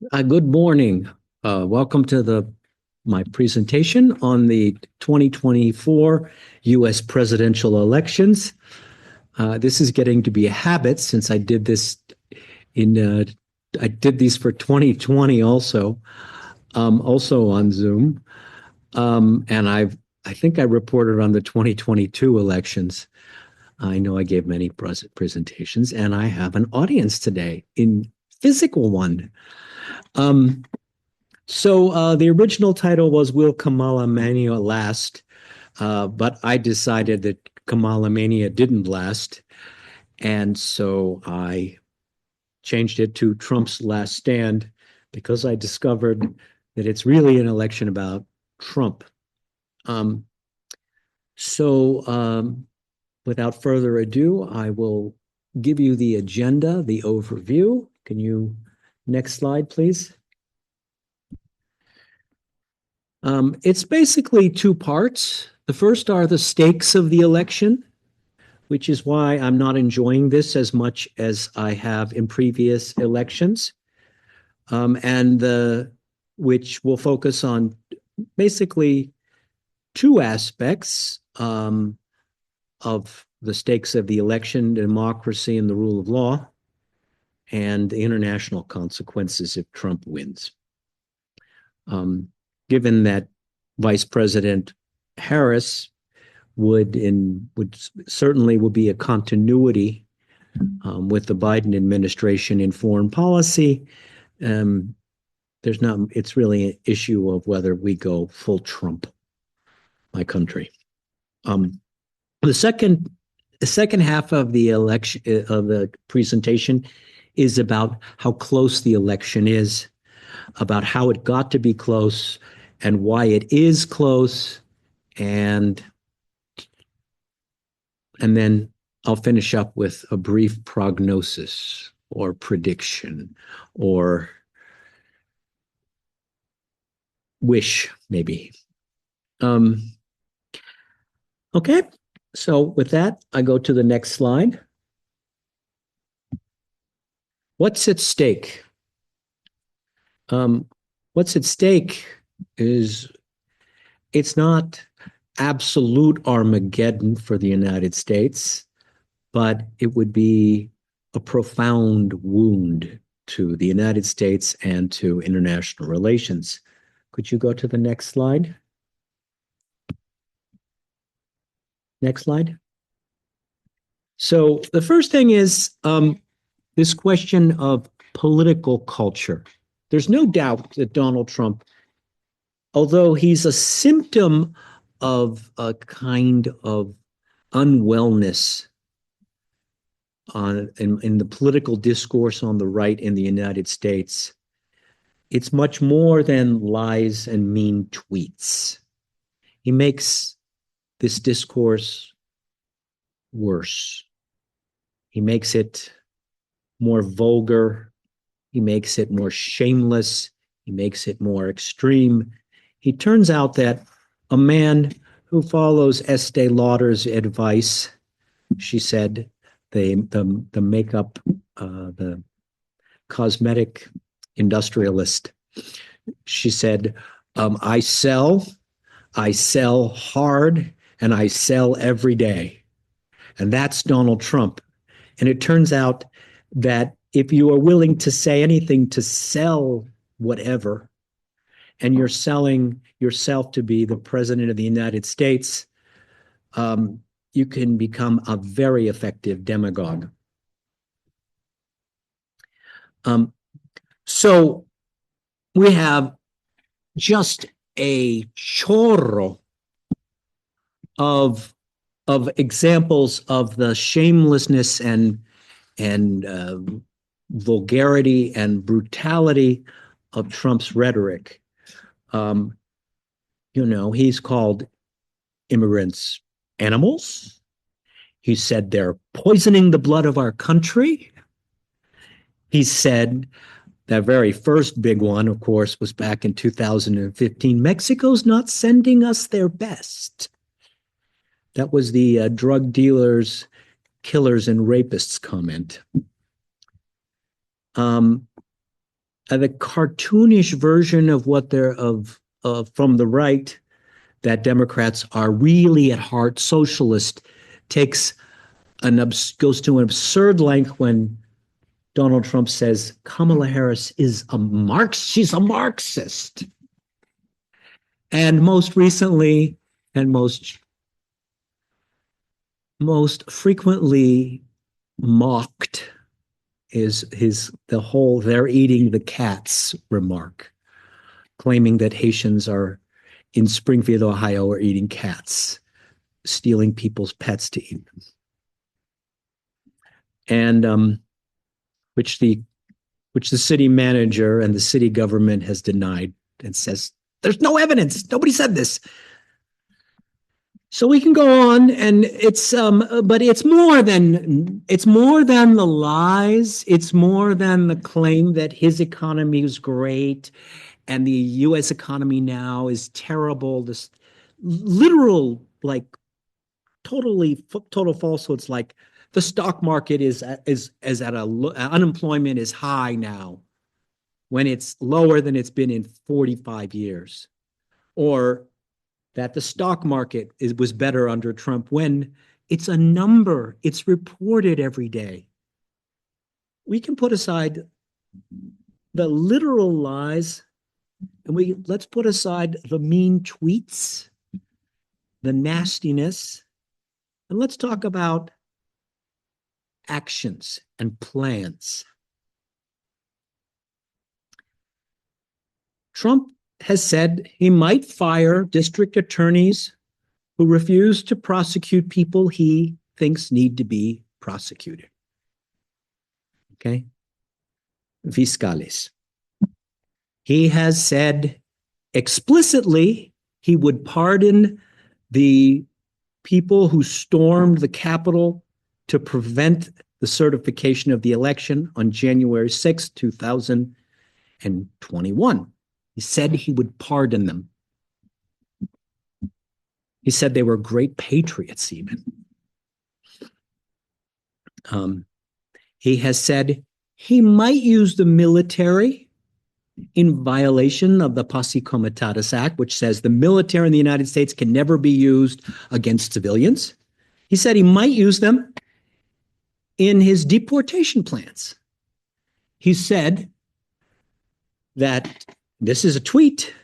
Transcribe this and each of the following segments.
Good morning. Welcome to my presentation on the 2024 U.S. presidential elections. This is getting to be a habit since in I did these for 2020 also on Zoom. And I think I reported on the 2022 elections. I know I gave many presentations, and I have an audience today in physical one. Um, So the original title was Will Kamalamania Last? But I decided that Kamalamania didn't last. And so I changed it to Trump's Last Stand because I discovered that it's really an election about Trump. Um, so without further ado, I will give you the agenda, the overview. Can you, next slide, please? It's basically two parts. The first are the stakes of the election, which is why I'm not enjoying this as much as I have in previous elections, and which will focus on basically two aspects of the stakes of the election: democracy and the rule of law, and the international consequences if Trump wins. Um, Given that Vice President Harris would certainly will be a continuity with the Biden administration in foreign policy. Um, there's not. It's really an issue of whether we go full Trump, my country. Um, the second the second half of the election of the presentation is about how close the election is, about how it got to be close, and why it is close, and then I'll finish up with a brief prognosis or prediction or wish, maybe. Um, okay, so with that, I go to the next slide. What's at stake? What's at stake is it's not absolute Armageddon for the United States, but it would be a profound wound to the United States and to international relations. Could you go to the next slide? Next slide. So the first thing is this question of political culture. There's no doubt that Donald Trump, although he's a symptom of a kind of unwellness in the political discourse on the right in the United States, it's much more than lies and mean tweets. He makes this discourse worse. He makes it more vulgar. He makes it more shameless. He makes it more extreme. He turns out that a man who follows Estee Lauder's advice, she said, the makeup, the cosmetic industrialist, she said, I sell hard, and I sell every day. And that's Donald Trump. And it turns out that if you are willing to say anything to sell whatever, and you're selling yourself to be the president of the United States, you can become a very effective demagogue. So we have just a chorro of examples of the shamelessness and vulgarity and brutality of Trump's rhetoric. He's called immigrants animals. He said they're poisoning the blood of our country. He said that very first big one, of course, was back in 2015. Mexico's not sending us their best. That was the drug dealers, killers, and rapists comment. the cartoonish version of what they're from the right, that Democrats are really at heart socialist, goes to an absurd length when Donald Trump says Kamala Harris is a she's a Marxist. And most recently, and most frequently mocked, is the whole "they're eating the cats" remark, claiming that Haitians in Springfield, Ohio, are eating cats, stealing people's pets to eat them. And which the city manager and the city government has denied and says there's no evidence. Nobody said this. So we can go on, and but it's more than the lies. It's more than the claim that his economy is great and the U.S. economy now is terrible. This literal, like, total falsehoods. Like the stock market is unemployment is high now, when it's lower than it's been in 45 years, or that the stock market was better under Trump, when it's a number, it's reported every day. We can put aside the literal lies, and let's put aside the mean tweets, the nastiness, and let's talk about actions and plans. Trump has said he might fire district attorneys who refuse to prosecute people he thinks need to be prosecuted. Okay? Fiscales. He has said explicitly he would pardon the people who stormed the Capitol to prevent the certification of the election on January 6, 2021. He said he would pardon them. He said they were great patriots, even. He has said he might use the military in violation of the Posse Comitatus Act, which says the military in the United States can never be used against civilians. He said he might use them in his deportation plans. He said that, this is a tweet,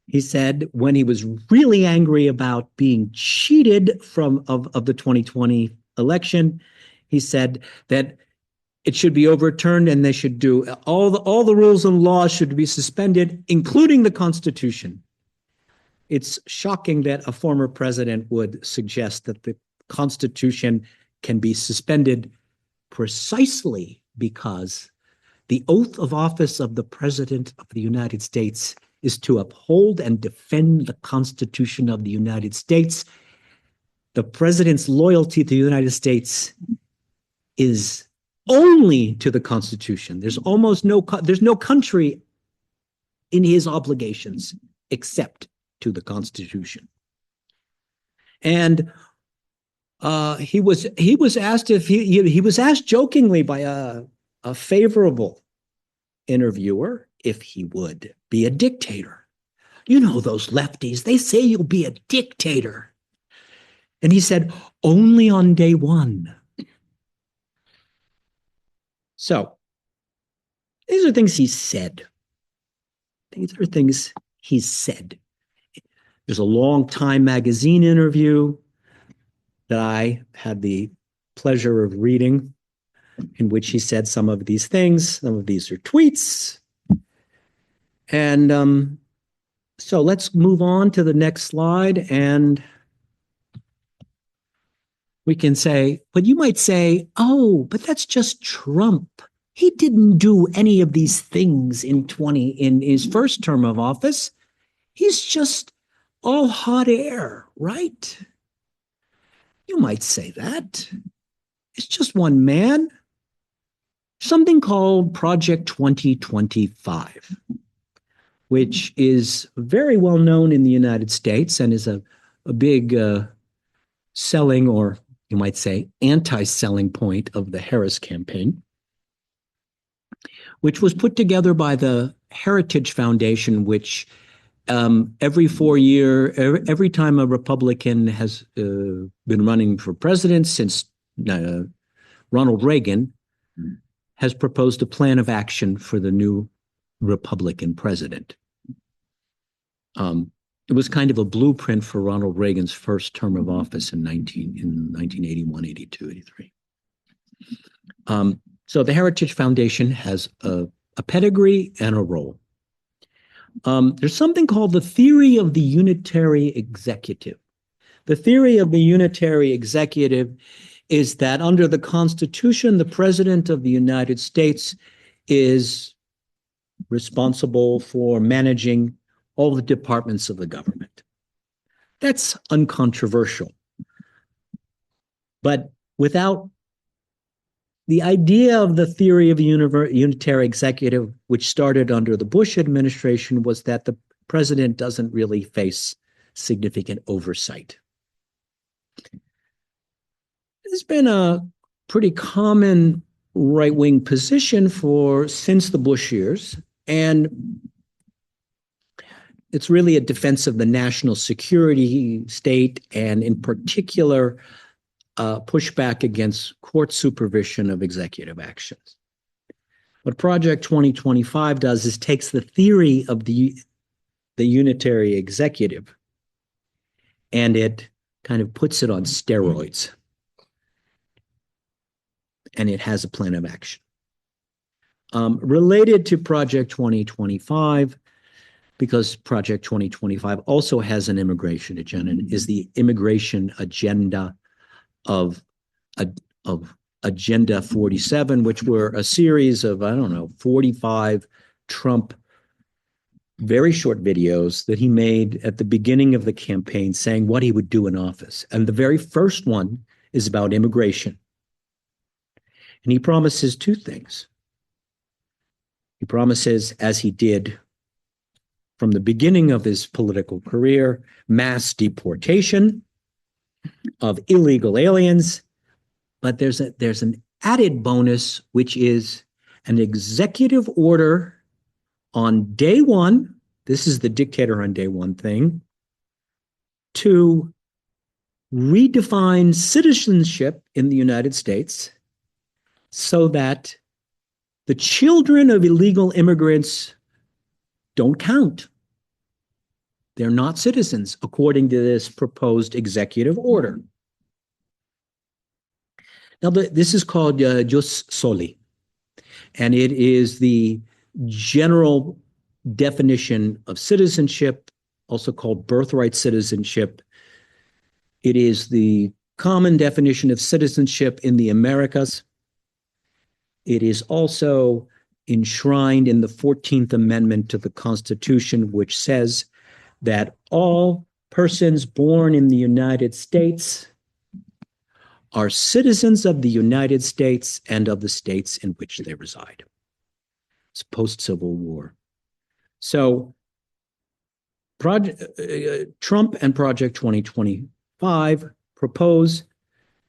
he said when he was really angry about being cheated of the 2020 election, he said that it should be overturned and they should do all the rules and laws should be suspended, including the Constitution. It's shocking that a former president would suggest that the Constitution can be suspended precisely because the oath of office of the President of the United States is to uphold and defend the Constitution of the United States. The president's loyalty to the United States is only to the Constitution. There's no country in his obligations except to the Constitution. And he was asked jokingly by a favorable interviewer if he would be a dictator. You know, those lefties, they say you'll be a dictator. And he said, only on day one. So these are things he said. These are things he said. There's a long Time magazine interview that I had the pleasure of reading, in which he said some of these things. Some of these are tweets. And so let's move on to the next slide. And we can say, but you might say, oh, but that's just Trump. He didn't do any of these things in his first term of office. He's just all hot air, right? You might say that. It's just one man. Something called Project 2025, which is very well known in the United States and is a big selling, or you might say anti-selling point of the Harris campaign. which was put together by the Heritage Foundation, which every 4 year, every time a Republican has been running for president since Ronald Reagan, has proposed a plan of action for the new Republican president. It was kind of a blueprint for Ronald Reagan's first term of office in 1981, 82, 83. So the Heritage Foundation has a pedigree and a role. There's something called the theory of the unitary executive. The theory of the unitary executive is that under the Constitution, the President of the United States is responsible for managing all the departments of the government. That's uncontroversial. But without the idea of the theory of the unitary executive, which started under the Bush administration, was that the president doesn't really face significant oversight. It's been a pretty common right-wing position since the Bush years, and it's really a defense of the national security state, and in particular, pushback against court supervision of executive actions. What Project 2025 does is takes the theory of the unitary executive and it kind of puts it on steroids. And it has a plan of action. Related to Project 2025, because Project 2025 also has an immigration agenda, is the immigration agenda of Agenda 47, which were a series of, 45 Trump very short videos that he made at the beginning of the campaign saying what he would do in office. And the very first one is about immigration. And he promises two things. He promises, as he did from the beginning of his political career, mass deportation of illegal aliens. But there's an added bonus, which is an executive order on day one. This is the dictator on day one thing, to redefine citizenship in the United States so that the children of illegal immigrants don't count. They're not citizens, according to this proposed executive order. Now, this is called jus soli, and it is the general definition of citizenship, also called birthright citizenship. It is the common definition of citizenship in the Americas. It is also enshrined in the 14th Amendment to the Constitution, which says that all persons born in the United States are citizens of the United States and of the states in which they reside. It's post-Civil War. So Trump and Project 2025 propose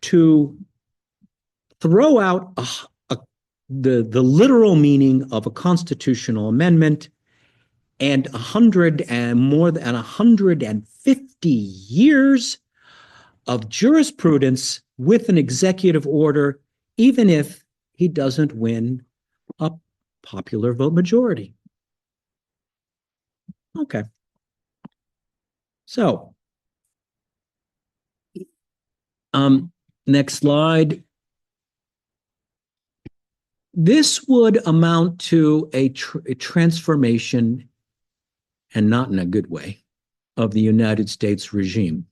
to throw out the literal meaning of a constitutional amendment and more than 150 years of jurisprudence with an executive order, even if he doesn't win a popular vote majority. Okay. So, next slide. This would amount to a transformation, and not in a good way, of the United States regime.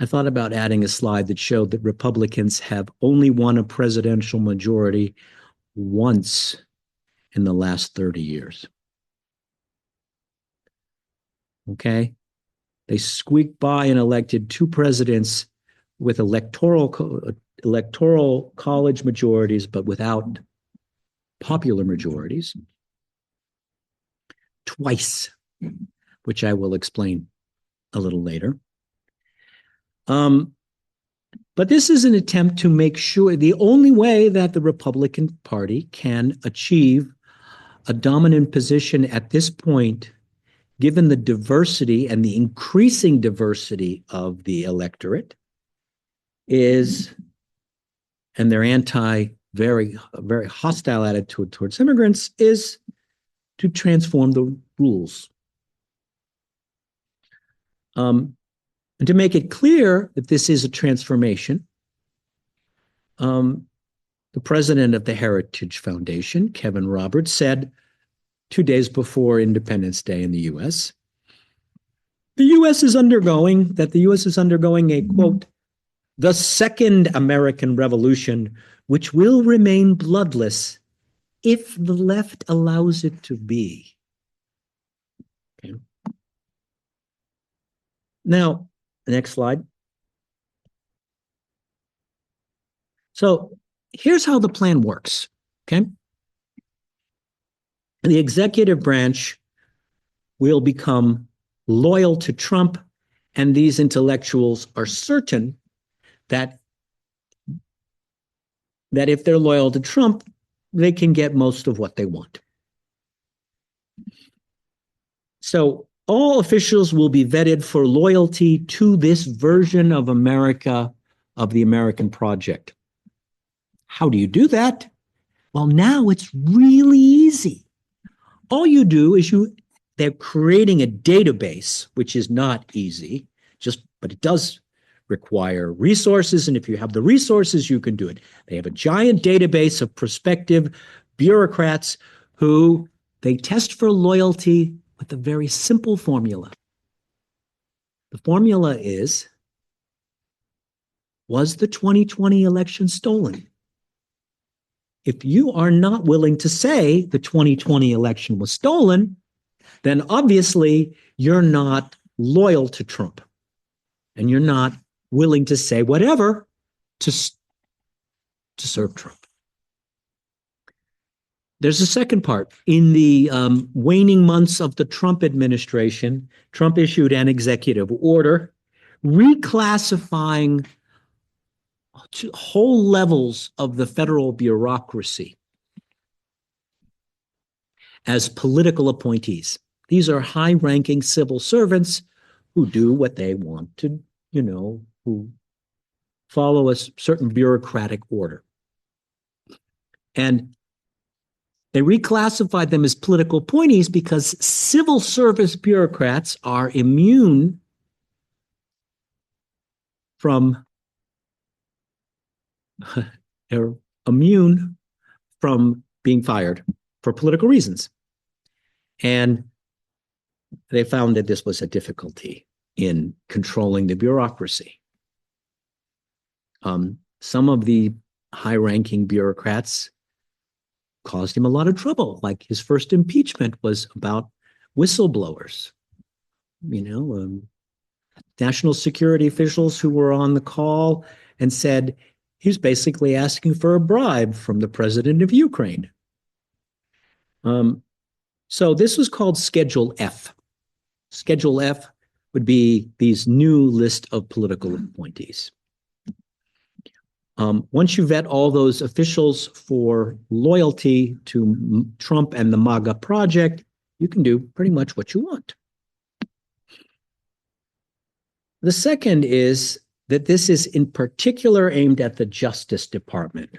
I thought about adding a slide that showed that Republicans have only won a presidential majority once in the last 30 years. Okay? They squeaked by and elected two presidents with electoral college majorities, but without popular majorities. Twice, which I will explain a little later. But this is an attempt to make sure the only way that the Republican Party can achieve a dominant position at this point, given the diversity and the increasing diversity of the electorate, is, and their very hostile attitude towards immigrants, is to transform the rules. And to make it clear that this is a transformation, the president of the Heritage Foundation, Kevin Roberts, said 2 days before Independence Day in the U.S., the U.S. is undergoing a, quote, the second American Revolution, which will remain bloodless if the left allows it to be. Okay. Now, the next slide. So here's how the plan works, okay? The executive branch will become loyal to Trump, and these intellectuals are certain that if they're loyal to Trump, they can get most of what they want. So all officials will be vetted for loyalty to this version of America, of the American project. How do you do that? Well, now it's really easy. All you do is they're creating a database, which is not easy, but it does require resources. And if you have the resources, you can do it. They have a giant database of prospective bureaucrats who they test for loyalty with a very simple formula. The formula is, was the 2020 election stolen? If you are not willing to say the 2020 election was stolen, then obviously you're not loyal to Trump, and you're not willing to say whatever to serve Trump. There's a second part. In the waning months of the Trump administration, Trump issued an executive order reclassifying whole levels of the federal bureaucracy as political appointees. These are high-ranking civil servants who do what they want to, who follow a certain bureaucratic order. And they reclassified them as political appointees because civil service bureaucrats are immune from being fired for political reasons. And they found that this was a difficulty in controlling the bureaucracy. Some of the high-ranking bureaucrats caused him a lot of trouble. Like his first impeachment was about whistleblowers, national security officials who were on the call and said he's basically asking for a bribe from the president of Ukraine. So this was called Schedule F. Schedule F would be these new list of political appointees. Once you vet all those officials for loyalty to Trump and the MAGA project, you can do pretty much what you want. The second is that this is in particular aimed at the Justice Department.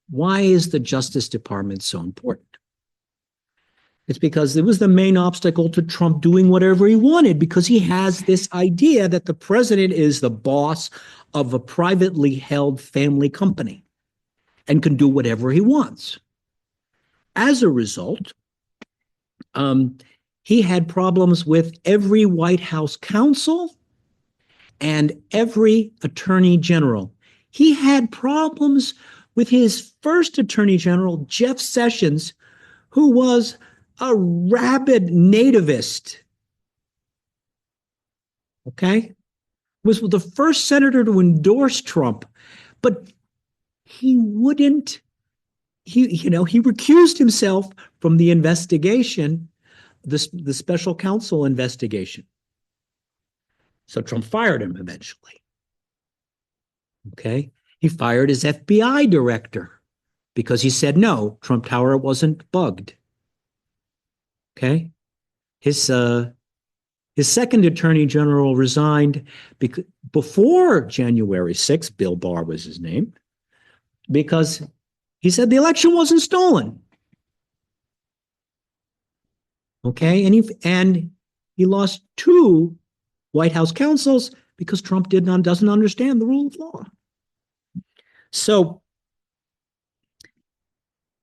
Why is the Justice Department so important? It's because it was the main obstacle to Trump doing whatever he wanted, because he has this idea that the president is the boss of a privately held family company and can do whatever he wants. As a result, he had problems with every White House counsel and every attorney general. He had problems with his first attorney general, Jeff Sessions, who was a rabid nativist. Okay? Was the first senator to endorse Trump, but he wouldn't, he recused himself from the investigation, the special counsel investigation. So Trump fired him eventually. Okay. He fired his FBI director because he said, no, Trump Tower wasn't bugged. Okay. His, uh, his second attorney general resigned before January 6th. Bill Barr was his name, because he said the election wasn't stolen. Okay. And he lost two White House counsels because Trump doesn't understand the rule of law. So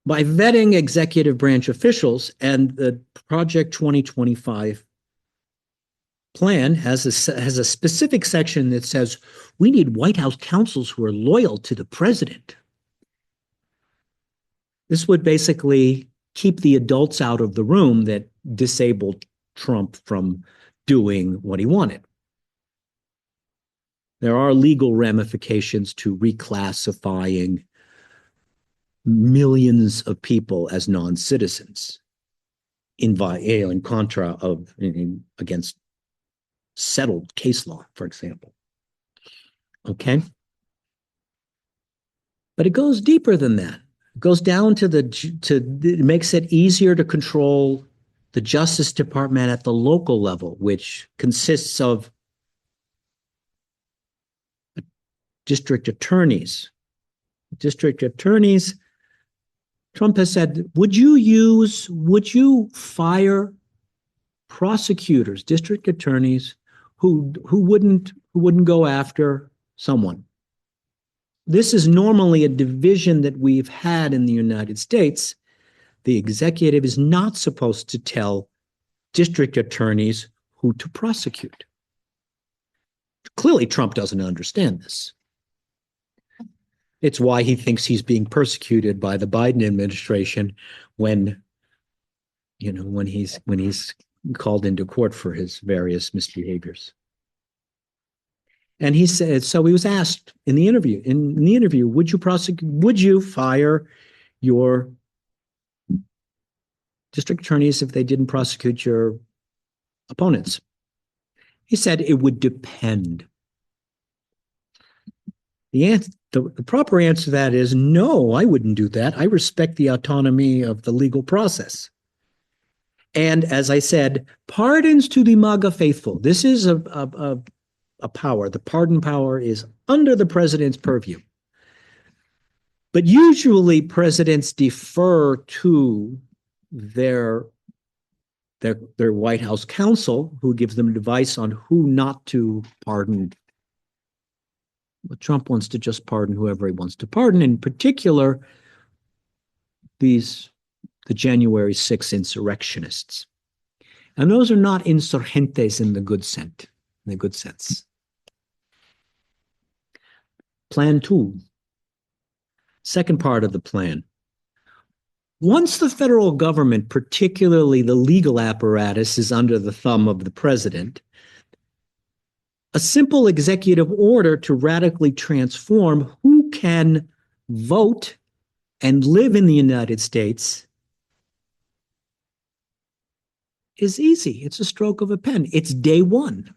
by vetting executive branch officials, and the Project 2025 plan has a specific section that says we need White House counsels who are loyal to the president. This would basically keep the adults out of the room that disabled Trump from doing what he wanted. There are legal ramifications to reclassifying millions of people as non-citizens in contra of against settled case law, for example. Okay. But it goes deeper than that. It goes down it makes it easier to control the Justice Department at the local level, which consists of district attorneys. District attorneys, Trump has said, would you fire prosecutors, district attorneys who wouldn't go after someone? This is normally a division that we've had in the United States. The executive is not supposed to tell district attorneys who to prosecute. Clearly, Trump doesn't understand this. It's why he thinks he's being persecuted by the Biden administration when he's called into court for his various misbehaviors. And he said, so he was asked in the interview, would you fire your district attorneys if they didn't prosecute your opponents? He said it would depend. The proper answer to that is no, I wouldn't do that. I respect the autonomy of the legal process. And as I said, pardons to the MAGA faithful. This is a power. The pardon power is under the president's purview. But usually presidents defer to their White House counsel, who gives them advice on who not to pardon. But Trump wants to just pardon whoever he wants to pardon, in particular, the January 6th insurrectionists. And those are not insurgentes in the good sense. Plan 2, second part of the plan. Once the federal government, particularly the legal apparatus, is under the thumb of the president, a simple executive order to radically transform who can vote and live in the United States is easy. It's a stroke of a pen. It's day one.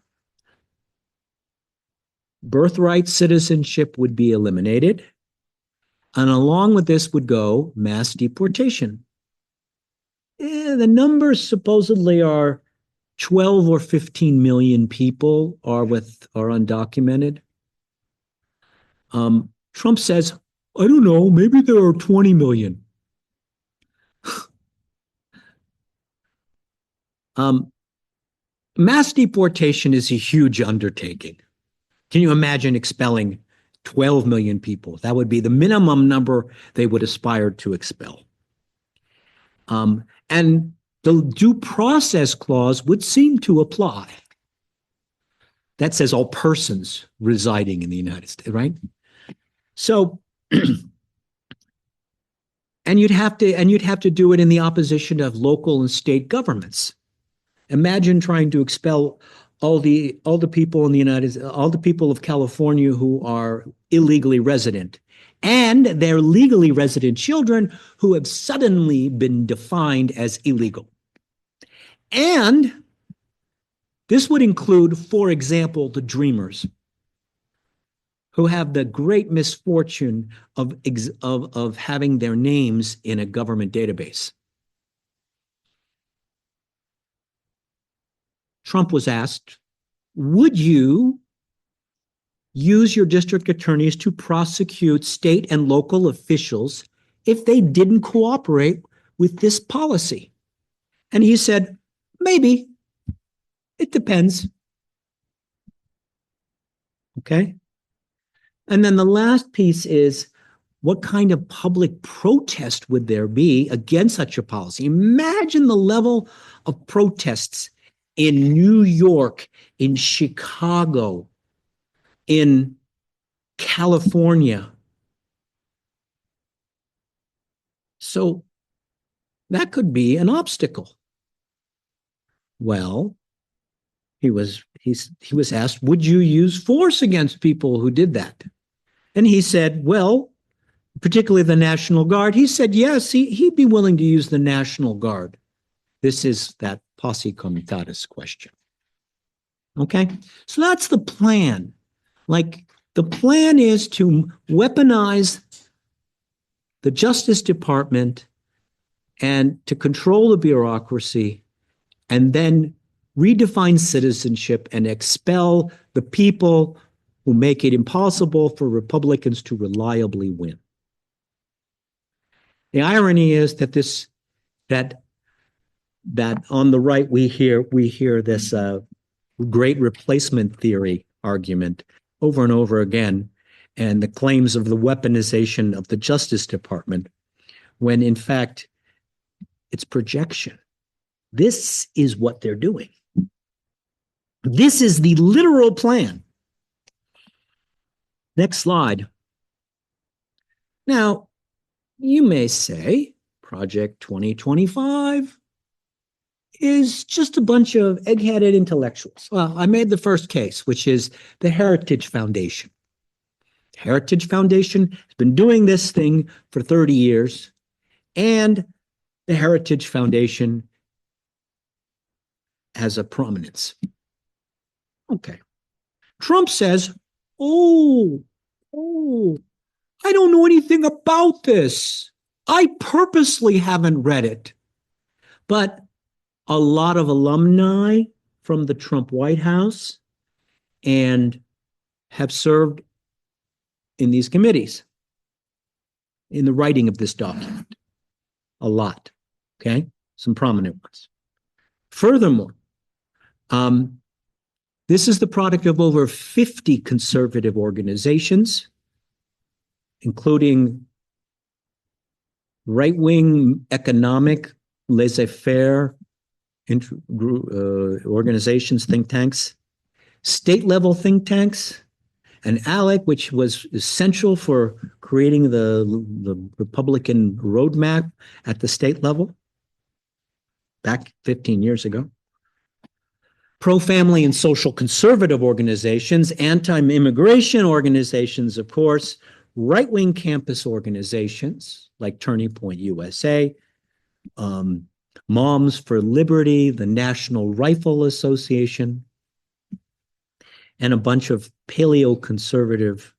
Birthright citizenship would be eliminated, and along with this would go mass deportation. The numbers supposedly are 12 or 15 million people are undocumented. Trump says, I don't know, maybe there are 20 million. Mass deportation is a huge undertaking. Can you imagine expelling 12 million people? That would be the minimum number they would aspire to expel. And the due process clause would seem to apply. That says all persons residing in the United States, right? So, and you'd have to do it in the opposition of local and state governments. Imagine trying to expel all the people in the all the people of California who are illegally resident, and their legally resident children who have suddenly been defined as illegal. And this would include, for example, the Dreamers, who have the great misfortune of having their names in a government database. Trump was asked, would you use your district attorneys to prosecute state and local officials if they didn't cooperate with this policy? And he said, maybe. It depends. Okay. And then the last piece is, what kind of public protest would there be against such a policy? Imagine the level of protests in New York, in Chicago, in California. So that could be an obstacle. Well, he was asked, would you use force against people who did that? And he said, well, particularly the National Guard. He said, yes, he'd be willing to use the National Guard. This is that posse comitatus question. Okay, so that's the plan. Like, the plan is to weaponize the Justice Department and to control the bureaucracy, and then redefine citizenship and expel the people who make it impossible for Republicans to reliably win. The irony is that on the right we hear this great replacement theory argument over and over again, and the claims of the weaponization of the Justice Department, when in fact it's projection. This is what they're doing. This is the literal plan. Next slide. Now, you may say Project 2025 is just a bunch of egg-headed intellectuals. Well, I made the first case, which is the Heritage Foundation. The Heritage Foundation has been doing this thing for 30 years, and the Heritage Foundation has a prominence. Okay. Trump says, oh, I don't know anything about this. I purposely haven't read it. But a lot of alumni from the Trump White House and have served in these committees in the writing of this document. A lot. Okay? Some prominent ones. Furthermore, this is the product of over 50 conservative organizations, including right-wing economic laissez-faire organizations, think tanks, state-level think tanks, and ALEC, which was essential for creating the Republican roadmap at the state level back 15 years ago. Pro-family and social conservative organizations, anti-immigration organizations, of course, right-wing campus organizations like Turning Point USA, Moms for Liberty, the National Rifle Association, and a bunch of paleo-conservative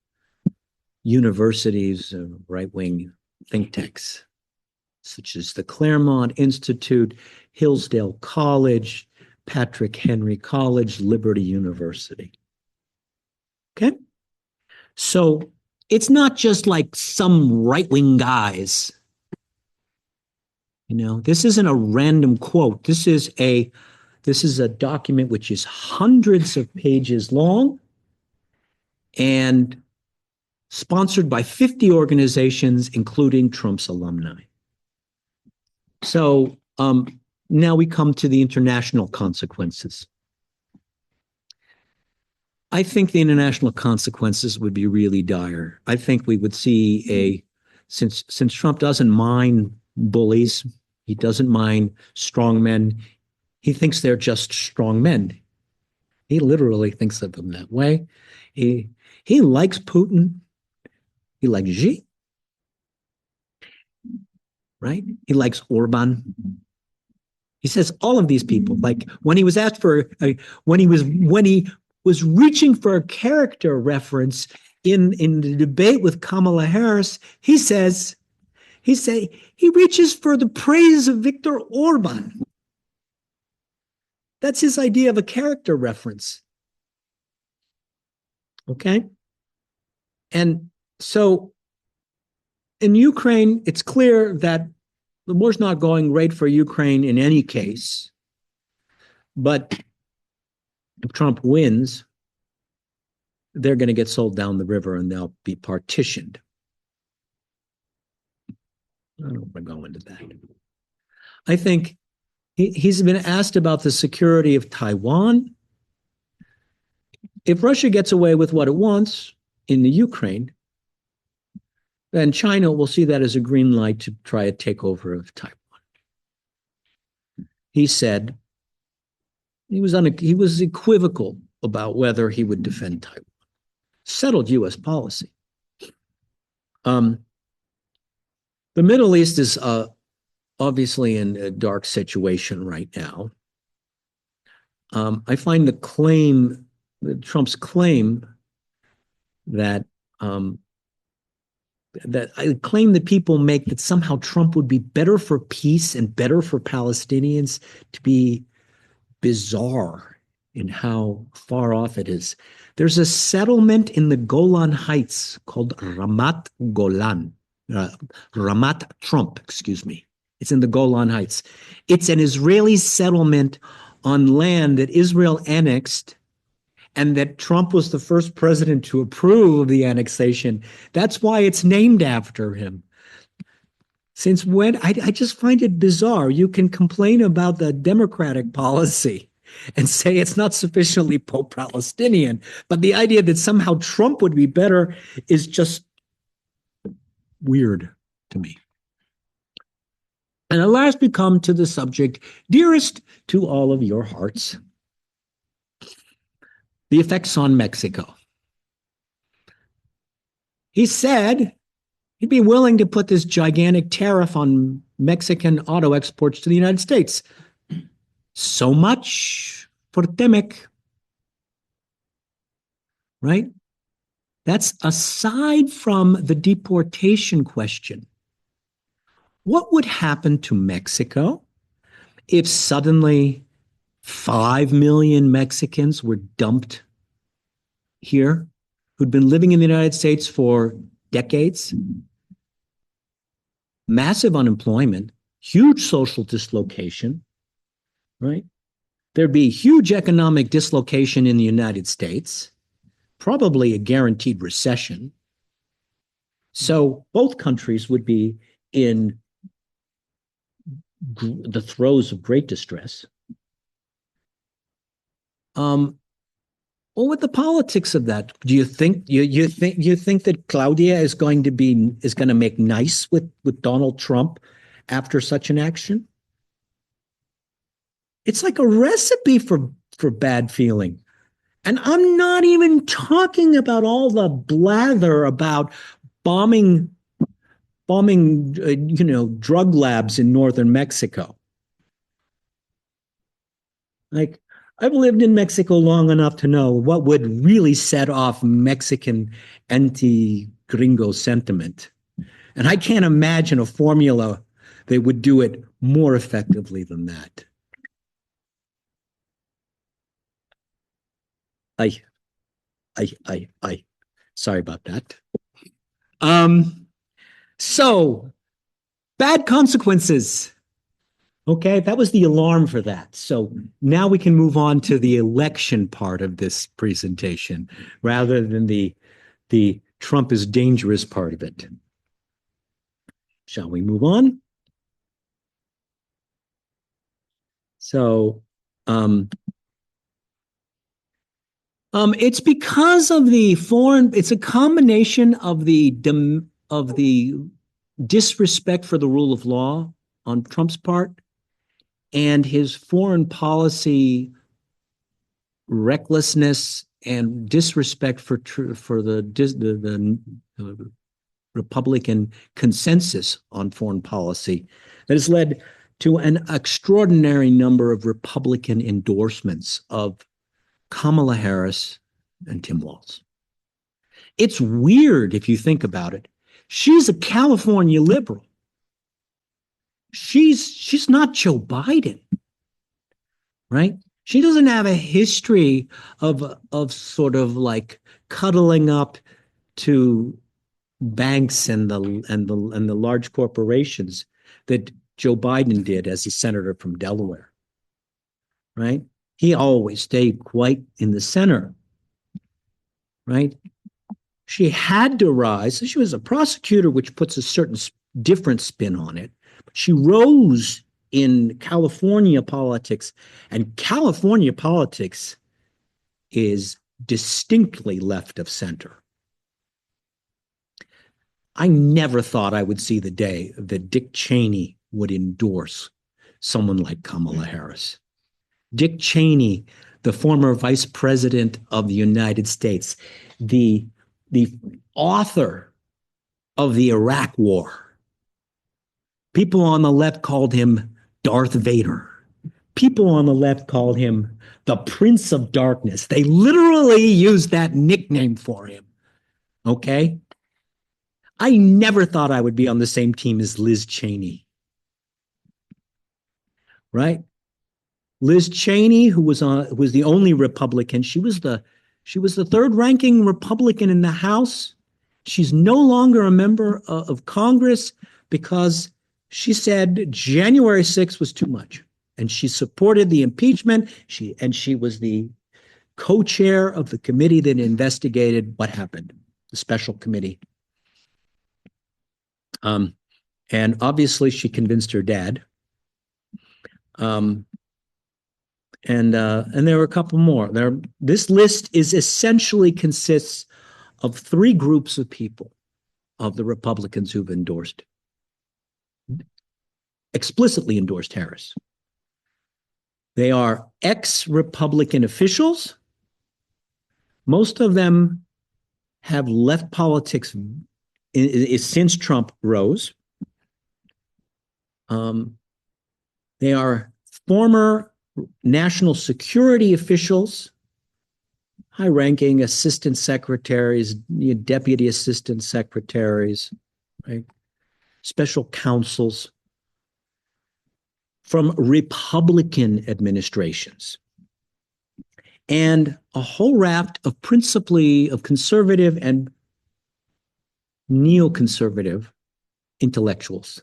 universities, right-wing think tanks, such as the Claremont Institute, Hillsdale College, Patrick Henry College, Liberty University. Okay? So it's not just like some right-wing guys. You know, this isn't a random quote. This is a document which is hundreds of pages long and sponsored by 50 organizations, including Trump's alumni. So now we come to the international consequences. I think the international consequences would be really dire. I think we would see since Trump doesn't mind bullies, he doesn't mind strong men, he thinks they're just strong men. He literally thinks of them that way. He likes Putin. He likes Xi. Right? He likes Orban. He says all of these people, like when he was asked for, when he was reaching for a character reference, in the debate with Kamala Harris, he reaches for the praise of Viktor Orban. That's his idea of a character reference. Okay? And so in Ukraine, it's clear that the war's not going great for Ukraine in any case. But if Trump wins, they're going to get sold down the river and they'll be partitioned. I don't want to go into that. I think he's been asked about the security of Taiwan. If Russia gets away with what it wants in the Ukraine, then China will see that as a green light to try a takeover of Taiwan. He said he was equivocal about whether he would defend Taiwan. Settled U.S. policy. The Middle East is obviously in a dark situation right now. I find Trump's claim that people make that somehow Trump would be better for peace and better for Palestinians to be bizarre in how far off it is. There's a settlement in the Golan Heights called Ramat Trump, excuse me. It's in the Golan Heights. It's an Israeli settlement on land that Israel annexed and that Trump was the first president to approve of the annexation. That's why it's named after him. Since when? I just find it bizarre. You can complain about the Democratic policy and say it's not sufficiently pro-Palestinian, but the idea that somehow Trump would be better is just weird to me. And at last we come to the subject dearest to all of your hearts, the effects on Mexico. He said he'd be willing to put this gigantic tariff on Mexican auto exports to the United States. So much for Temec, right? That's aside from the deportation question. What would happen to Mexico if suddenly 5 million Mexicans were dumped here who'd been living in the United States for decades? Massive unemployment, huge social dislocation, right? There'd be huge economic dislocation in the United States, probably a guaranteed recession. So both countries would be in the throes of great distress. What with the politics of that? Do you think you think that Claudia is going to make nice with Donald Trump after such an action? It's like a recipe for bad feeling. And I'm not even talking about all the blather about bombing drug labs in northern Mexico. Like, I've lived in Mexico long enough to know what would really set off Mexican anti-gringo sentiment. And I can't imagine a formula that would do it more effectively than that. Sorry about that. So, bad consequences. Okay, that was the alarm for that. So now we can move on to the election part of this presentation rather than the Trump is dangerous part of it. Shall we move on? So it's because of the it's a combination of the disrespect for the rule of law on Trump's part and his foreign policy recklessness and disrespect for the Republican consensus on foreign policy that has led to an extraordinary number of Republican endorsements of Kamala Harris and Tim Walz. It's weird if you think about it. She's a California liberal. She's not Joe Biden, right? She doesn't have a history of sort of like cuddling up to banks and the large corporations that Joe Biden did as a senator from Delaware, right? He always stayed quite in the center, right? She had to rise. She was a prosecutor, which puts a certain different spin on it. But she rose in California politics, and California politics is distinctly left of center. I never thought I would see the day that Dick Cheney would endorse someone like Kamala Harris. Dick Cheney, the former vice president of the United States, the author of the Iraq War. People on the left called him Darth Vader. People on the left called him the Prince of Darkness. They literally used that nickname for him. Okay? I never thought I would be on the same team as Liz Cheney. Right? Liz Cheney, who was the only Republican, she was the third ranking Republican in the House. She's no longer a member of Congress because she said January 6th was too much. And she supported the impeachment. She was the co-chair of the committee that investigated what happened, the special committee. And obviously she convinced her dad. And there were a couple more. This list essentially consists of three groups of people, of the Republicans who've explicitly endorsed Harris. They are ex-Republican officials. Most of them have left politics since Trump rose. They are former national security officials, high-ranking assistant secretaries, deputy assistant secretaries, right? Special counsels from Republican administrations, and a whole raft of principally of conservative and neoconservative intellectuals.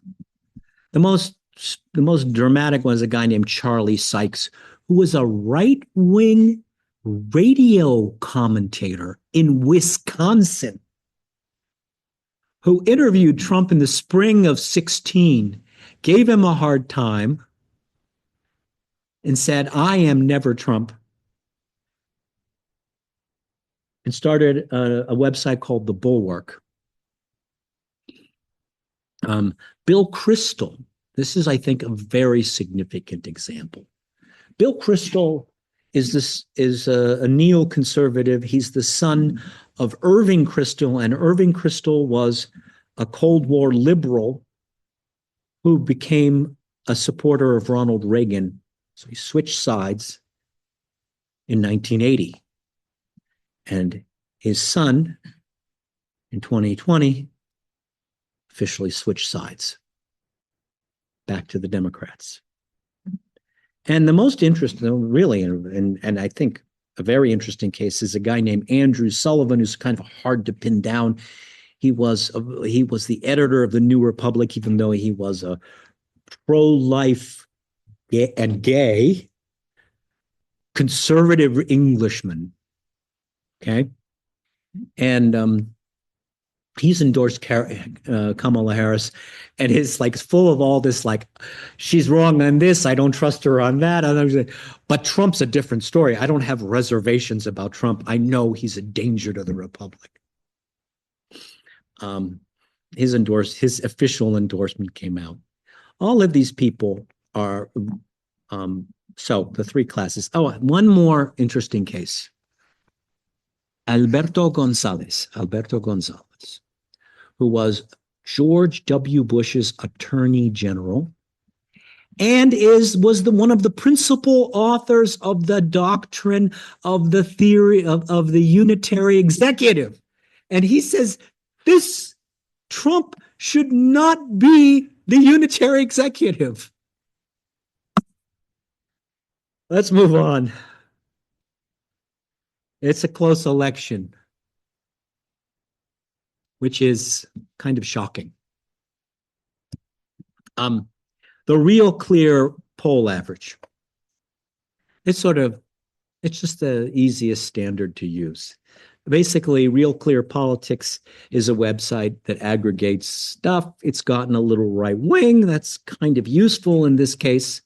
The most dramatic one is a guy named Charlie Sykes, who was a right-wing radio commentator in Wisconsin, who interviewed Trump in the spring of 2016, gave him a hard time, and said, "I am never Trump," and started a website called The Bulwark. Bill Kristol, this is, I think, a very significant example. Bill Kristol is a neoconservative. He's the son of Irving Kristol, and Irving Kristol was a Cold War liberal who became a supporter of Ronald Reagan. So he switched sides in 1980. And his son, in 2020, officially switched sides back to the Democrats. And the most interesting, really, and I think a very interesting case is a guy named Andrew Sullivan, who's kind of hard to pin down. He was the editor of the New Republic, even though he was a pro-life and gay conservative Englishman. Okay. And he's endorsed Kamala Harris, and is like full of all this, like, she's wrong on this, I don't trust her on that. But Trump's a different story. I don't have reservations about Trump. I know he's a danger to the Republic. His official endorsement came out. All of these people are, so the three classes. Oh, one more interesting case. Alberto Gonzalez, who was George W. Bush's attorney general, and was one of the principal authors of the doctrine of the theory of the unitary executive. And he says, this Trump should not be the unitary executive. Let's move on. It's a close election, which is kind of shocking. The real clear poll average. It's just the easiest standard to use. Basically, Real Clear Politics is a website that aggregates stuff. It's gotten a little right wing. That's kind of useful in this case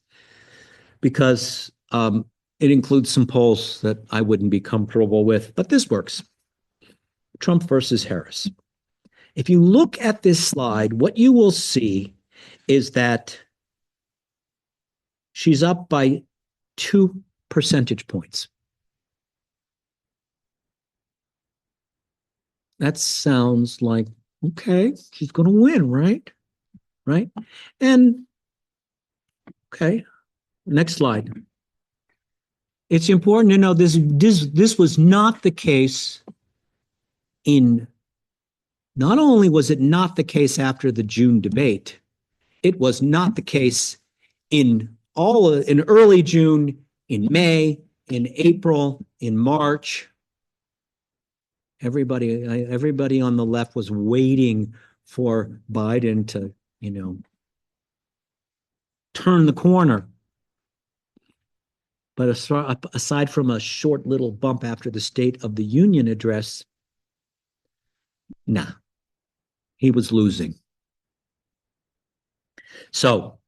because it includes some polls that I wouldn't be comfortable with, but this works. Trump versus Harris. If you look at this slide, what you will see is that she's up by 2 percentage points. That sounds like, okay, she's going to win, right? Right? And, okay, next slide. It's important to know this was not the case not only was it not the case after the June debate, it was not the case in early June, in May, in April, in March. Everybody on the left was waiting for Biden to, turn the corner. But aside from a short little bump after the State of the Union address, nah, he was losing. So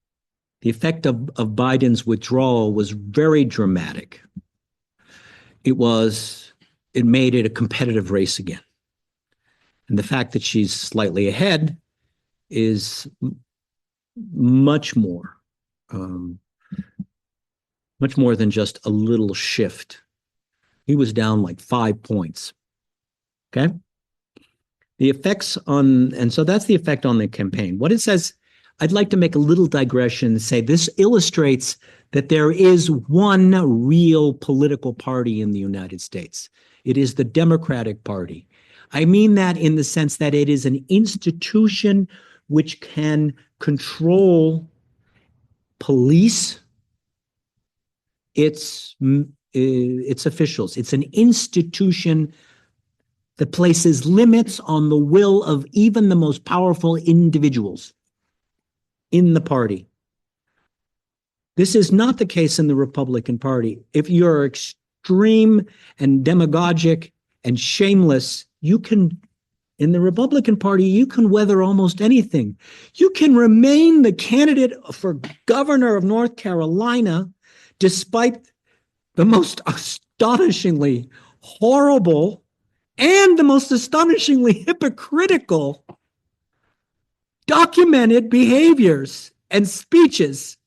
the effect of Biden's withdrawal was very dramatic. It made it a competitive race again. And the fact that she's slightly ahead is much more than just a little shift. He was down like 5 points. Okay? So that's the effect on the campaign. What it says, I'd like to make a little digression and say this illustrates that there is one real political party in the United States. It is the Democratic Party. I mean that in the sense that it is an institution which can control police, its officials. It's an institution that places limits on the will of even the most powerful individuals in the party. This is not the case in the Republican Party. If you're extreme and demagogic and shameless, in the Republican Party, you can weather almost anything. You can remain the candidate for governor of North Carolina despite the most astonishingly horrible and the most astonishingly hypocritical documented behaviors and speeches.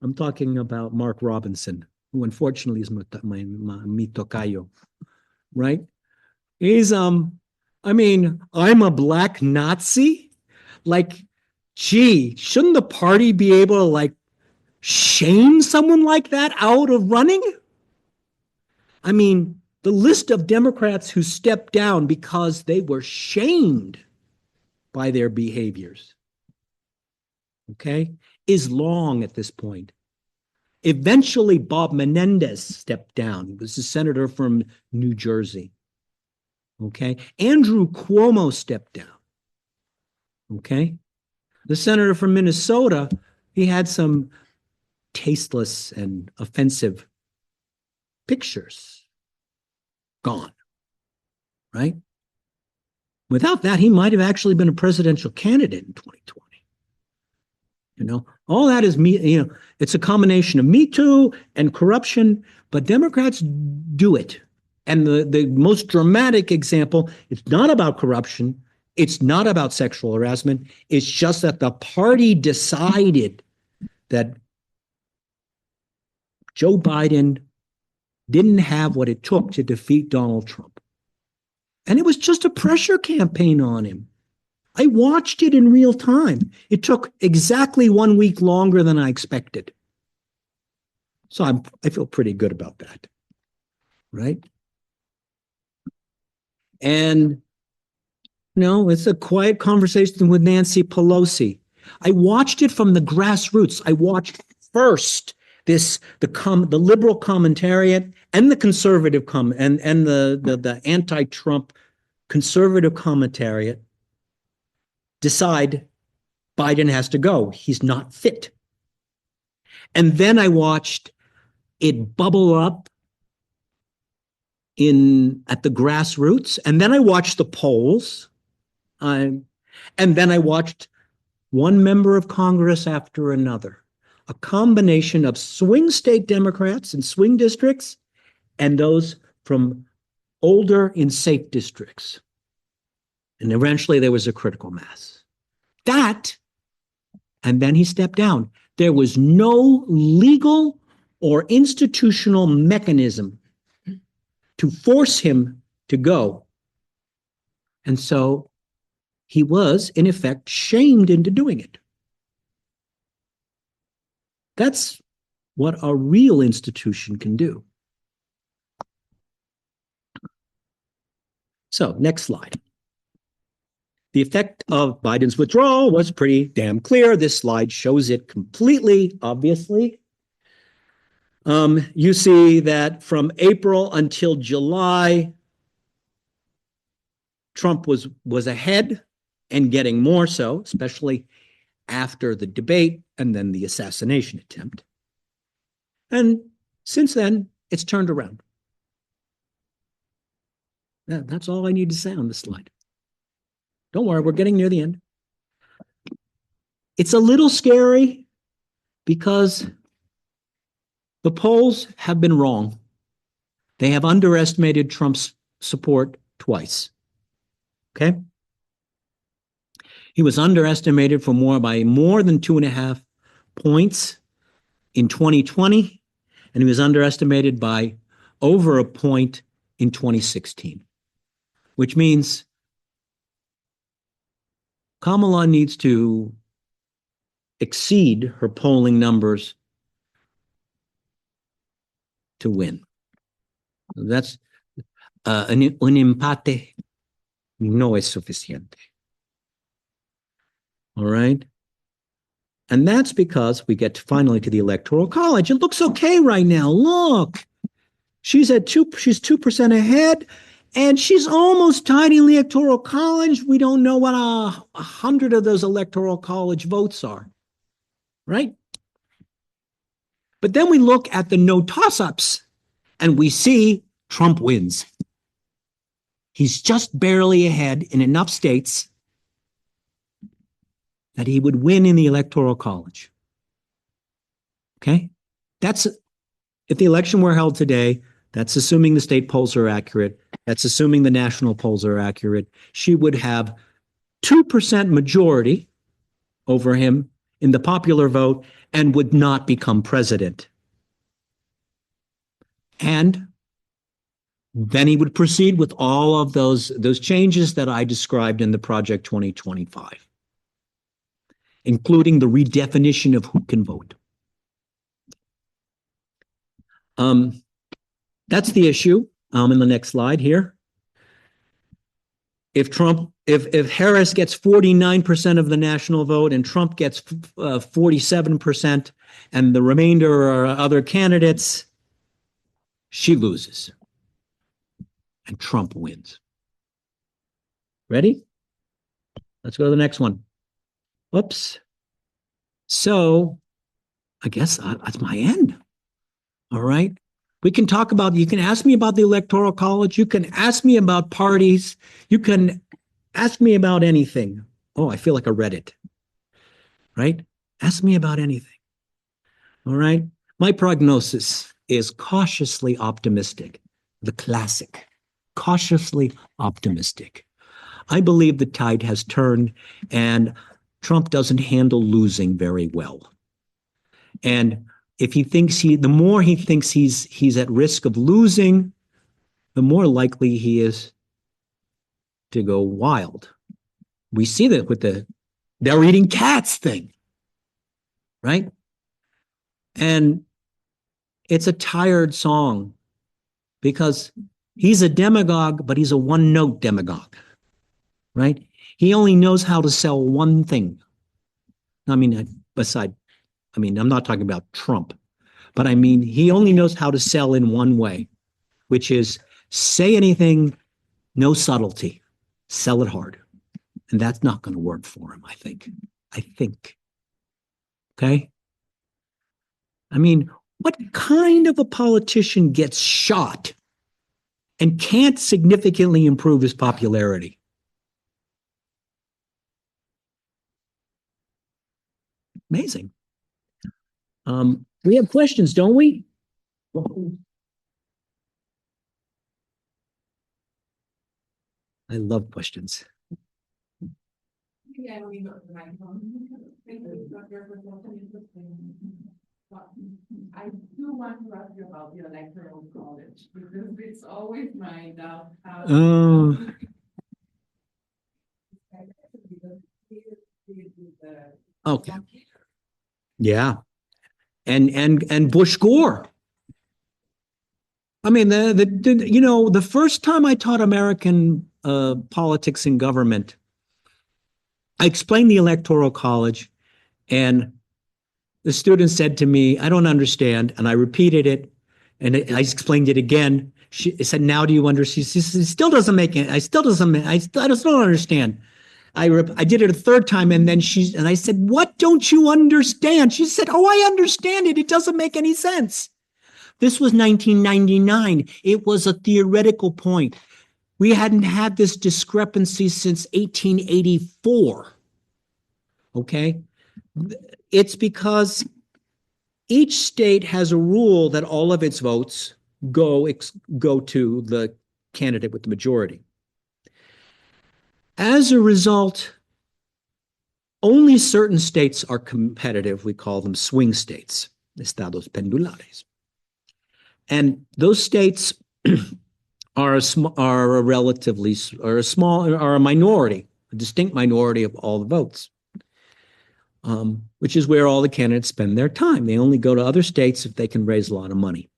I'm talking about Mark Robinson, who unfortunately is mi tocayo, right? He's, I'm a black Nazi? Like, gee, shouldn't the party be able to, shame someone like that out of running? The list of Democrats who stepped down because they were shamed by their behaviors, okay, is long at this point. Eventually, Bob Menendez stepped down. He was a senator from New Jersey. Okay. Andrew Cuomo stepped down. Okay. The senator from Minnesota, he had some tasteless and offensive pictures. Gone. Right? Without that, he might have actually been a presidential candidate in 2020. All that is it's a combination of Me Too and corruption, but Democrats do it. And the most dramatic example, it's not about corruption. It's not about sexual harassment. It's just that the party decided that Joe Biden didn't have what it took to defeat Donald Trump. And it was just a pressure campaign on him. I watched it in real time. It took exactly 1 week longer than I expected. So I feel pretty good about that, right? And no, it's a quiet conversation with Nancy Pelosi. I watched it from the grassroots. I watched first the liberal commentariat and the conservative and the anti-Trump conservative commentariat decide Biden has to go. He's not fit. And then I watched it bubble up at the grassroots, and then I watched the polls, and then I watched one member of Congress after another, a combination of swing state Democrats in swing districts and those from older in safe districts. And eventually there was a critical mass. And then he stepped down. There was no legal or institutional mechanism to force him to go. And so he was, in effect, shamed into doing it. That's what a real institution can do. So, next slide. The effect of Biden's withdrawal was pretty damn clear. This slide shows it completely, obviously. You see that from April until July, Trump was ahead and getting more so, especially after the debate and then the assassination attempt. And since then, it's turned around. That's all I need to say on this slide. Don't worry, we're getting near the end. It's a little scary because the polls have been wrong. They have underestimated Trump's support twice. Okay? He was underestimated by more than 2.5 points in 2020, and he was underestimated by over a point in 2016, which means Kamala needs to exceed her polling numbers to win. That's un empate no es suficiente. All right. And that's because we get finally to the Electoral College. It looks okay right now. Look, she's 2% ahead, and she's almost tied in the Electoral College. We don't know what 100 of those Electoral College votes are, right? But then we look at the no toss-ups, and we see Trump wins. He's just barely ahead in enough states that he would win in the Electoral College. Okay? That's, if the election were held today, that's assuming the state polls are accurate. That's assuming the national polls are accurate. She would have 2% majority over him in the popular vote and would not become president. And then he would proceed with all of those changes that I described in the Project 2025, including the redefinition of who can vote. That's the issue. In the next slide here. If Harris gets 49% of the national vote and Trump gets 47%, and the remainder are other candidates, she loses. And Trump wins. Ready? Let's go to the next one. Whoops. So I guess that's my end. All right. We can talk about, you can ask me about the Electoral College. You can ask me about parties. You can ask me about anything. Oh, I feel like a Reddit. Right? Ask me about anything. All right. My prognosis is cautiously optimistic. The classic. Cautiously optimistic. I believe the tide has turned and Trump doesn't handle losing very well. And if he thinks the more he thinks he's at risk of losing, the more likely he is to go wild. We see that with the they're eating cats thing, right? And it's a tired song because He's a demagogue, but he's a one-note demagogue, right? He only knows how to sell one thing. I mean, I'm not talking about Trump, but I mean, he only knows how to sell in one way, which is say anything, no subtlety, sell it hard. And that's not going to work for him, I think. I think. Okay. I mean, what kind of a politician gets shot and can't significantly improve his popularity? Amazing. We have questions, don't we? I love questions. Yeah, we got the microphone. I do want to ask you about the electoral college because it's always my doubt how. Okay. Yeah, and Bush Gore. I mean, the first time I taught American politics and government, I explained the Electoral College, and the student said to me, "I don't understand," and I repeated it, and I explained it again. She said, "Now do you understand?" She said, "It still doesn't make it. I still don't understand." I did it a third time, and then I said, "What don't you understand?" She said, "Oh, I understand it. It doesn't make any sense." This was 1999. It was a theoretical point. We hadn't had this discrepancy since 1884. Okay? It's because each state has a rule that all of its votes go to the candidate with the majority. As a result, only certain states are competitive. We call them swing states, estados pendulares. And those states are a minority, a distinct minority of all the votes, which is where all the candidates spend their time. They only go to other states if they can raise a lot of money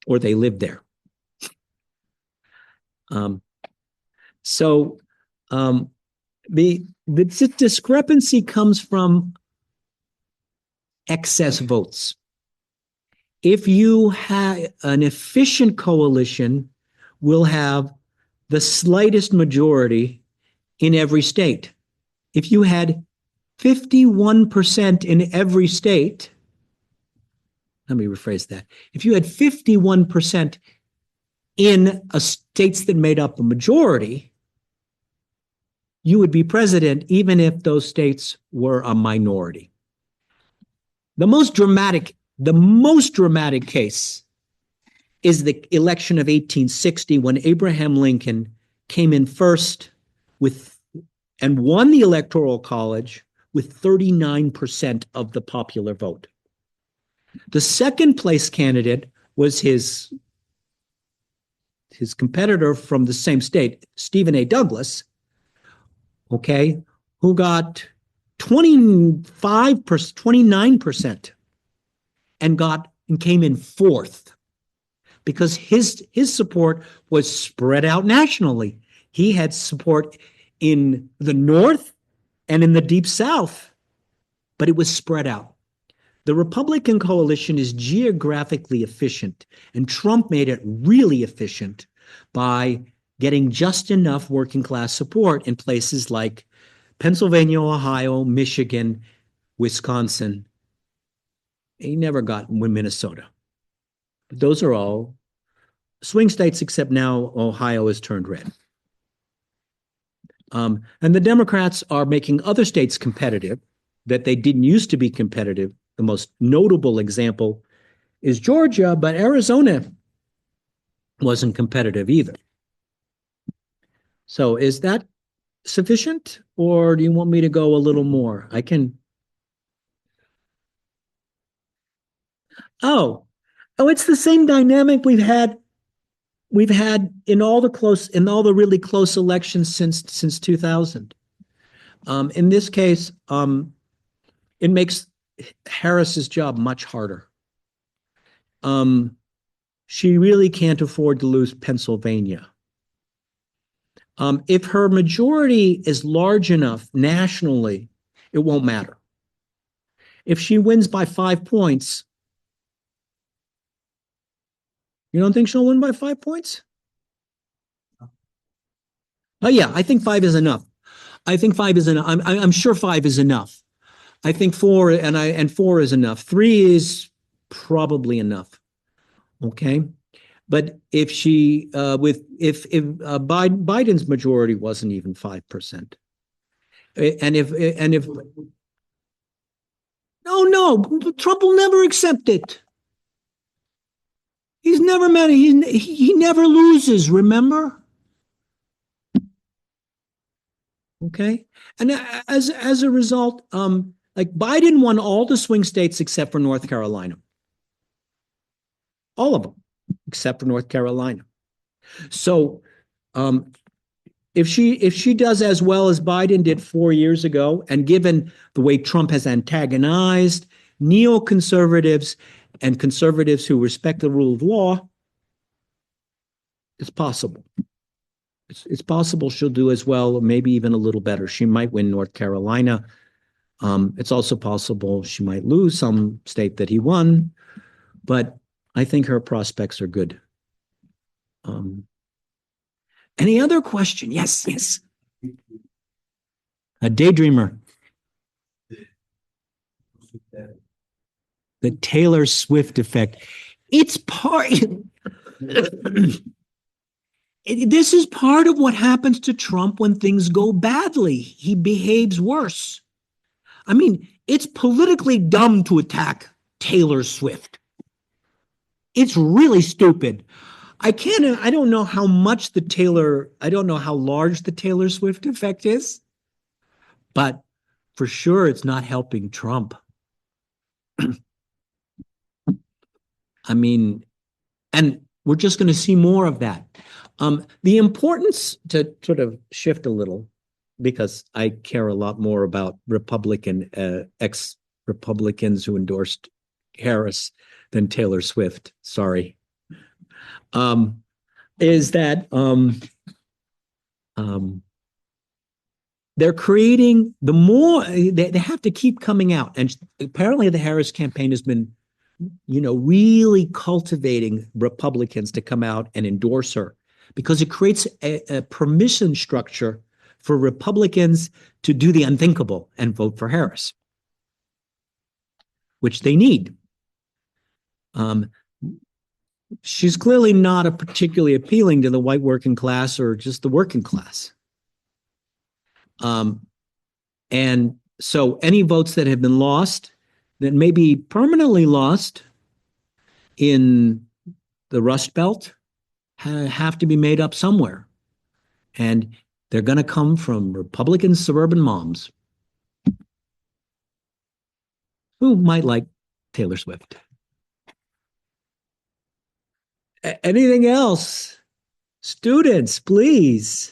or they live there. So the discrepancy comes from excess votes. If you have an efficient coalition, will have the slightest majority in every state. If you had 51% in every state, let me rephrase that. If you had 51% in states that made up a majority, you would be president even if those states were a minority. The most dramatic case is the election of 1860 when Abraham Lincoln came in first and won the Electoral College with 39% of the popular vote. The second place candidate was his competitor from the same state, Stephen A. Douglas, okay, who got 29% and came in fourth because his support was spread out nationally. He had support in the North and in the Deep South, but it was spread out. The Republican coalition is geographically efficient, and Trump made it really efficient by getting just enough working class support in places like Pennsylvania, Ohio, Michigan, Wisconsin. He never got Minnesota. But those are all swing states, except now Ohio has turned red. And the Democrats are making other states competitive that they didn't used to be competitive. The most notable example is Georgia, but Arizona wasn't competitive either. So is that sufficient, or do you want me to go a little more? I can. Oh, it's the same dynamic we've had in all the really close elections since 2000. In this case, it makes Harris's job much harder. she really can't afford to lose Pennsylvania. If her majority is large enough nationally, it won't matter. If she wins by 5 points, you don't think she'll win by 5 points? Oh, yeah, I think five is enough. I think five is enough. I'm sure five is enough. I think four is enough. Three is probably enough. Okay. But if she if Biden's majority wasn't even 5%, and if no, Trump will never accept it. He's never met it. He never loses. Remember? Okay, and as a result, like Biden won all the swing states except for North Carolina, all of them except for North Carolina. So, um, if she does as well as Biden did 4 years ago, and given the way Trump has antagonized neoconservatives and conservatives who respect the rule of law, it's possible. It's possible she'll do as well, maybe even a little better. She might win North Carolina. It's also possible she might lose some state that he won, but I think her prospects are good. Any other question? Yes, yes. A daydreamer. The Taylor Swift effect. It's part. This is part of what happens to Trump when things go badly. He behaves worse. I mean, it's politically dumb to attack Taylor Swift. It's really stupid. I don't know how I don't know how large the Taylor Swift effect is, but for sure it's not helping Trump. I mean, and we're just going to see more of that. The importance, to sort of shift a little, because I care a lot more about ex-Republicans who endorsed Harris than Taylor Swift. Sorry. Is that they're creating the more they have to keep coming out, and apparently the Harris campaign has been, really cultivating Republicans to come out and endorse her, because it creates a permission structure for Republicans to do the unthinkable and vote for Harris, which they need. She's clearly not particularly appealing to the white working class or just the working class. And so any votes that have been lost, that may be permanently lost in the Rust Belt, have to be made up somewhere. And they're going to come from Republican suburban moms who might like Taylor Swift. Anything else? Students, please.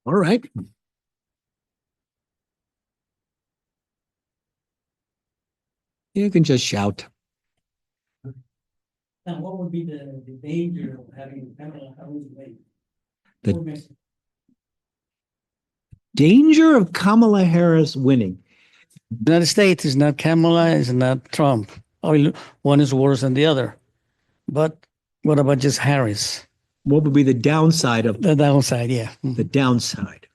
All right. You can just shout. Now, what would be the danger of having Kamala Harris win? The danger of Kamala Harris winning. The United States is not Kamala, is not Trump. One is worse than the other. But what about just Harris? What would be the downside of The downside? Yeah. the downside?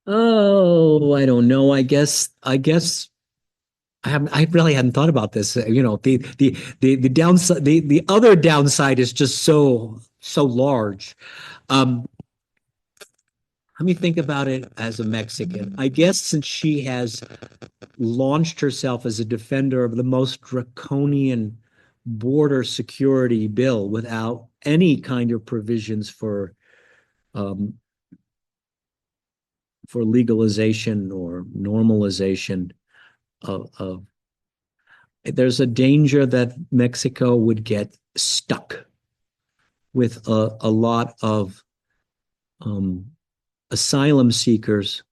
Oh, I don't know. I guess I really hadn't thought about this. The downside, the other downside is just so large. Let me think about it as a Mexican. I guess since she has launched herself as a defender of the most draconian border security bill without any kind of provisions for legalization or normalization of there's a danger that Mexico would get stuck with a lot of asylum seekers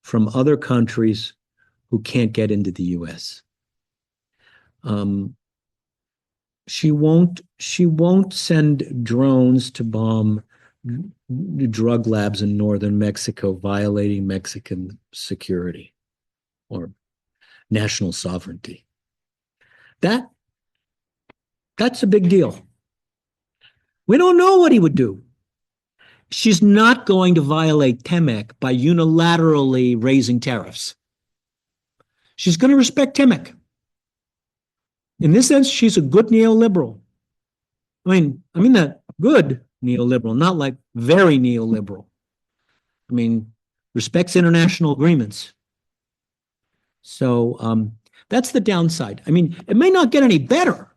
from other countries who can't get into the US. She won't send drones to bomb drug labs in northern Mexico, violating Mexican security or national sovereignty. That's a big deal. We don't know what he would do. She's not going to violate TEMEC by unilaterally raising tariffs. She's going to respect TEMEC. In this sense, she's a good neoliberal. I mean that good neoliberal, not like very neoliberal. I mean, respects international agreements. So that's the downside. I mean, it may not get any better,